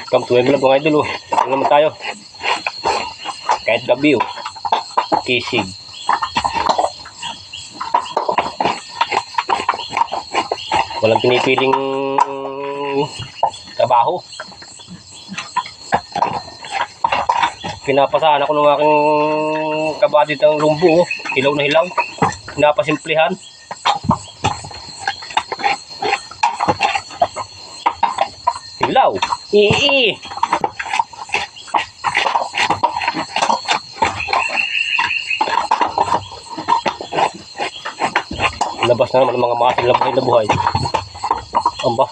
Welcome to my vlog mga idol. Tingnan naman tayo. Kahit gabi kisig. Walang pinipiling trabaho. Pinapasahan ako ng aking kabadit ng lumbo. Hilaw na hilaw. Pinapasimplihan. Hilaw. Labas na naman ng mga maasin na buhay. Amba.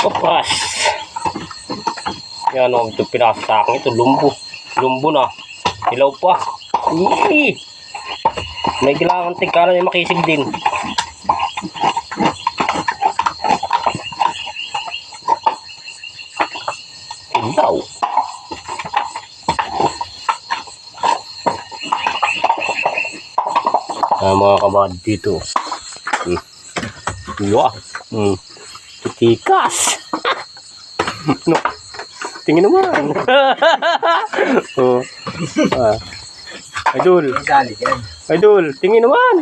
Opras. Yan o, ito pinasa sa akin. Ito, lumbo. Lumbo na. Hilaw pa. May kailangan tigkalan ay makisig din. Hilaw. Mga kabad dito. Hilaw. Tikas. No. Tingin naman. Oh. Idol. Idol, tingin naman.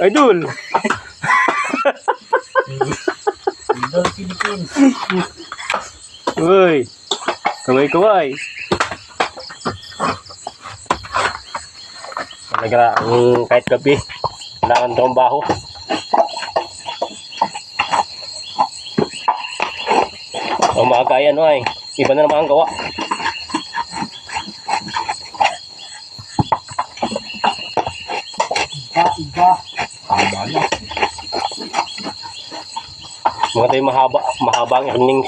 Idol. Idol Philippines. Uy. Kamay-kamay. Talaga kahit gabi, kailangan trabaho. Umaga yan ay. Iba na naman ang gawa. Iba. Mga tayo mahaba ang earnings.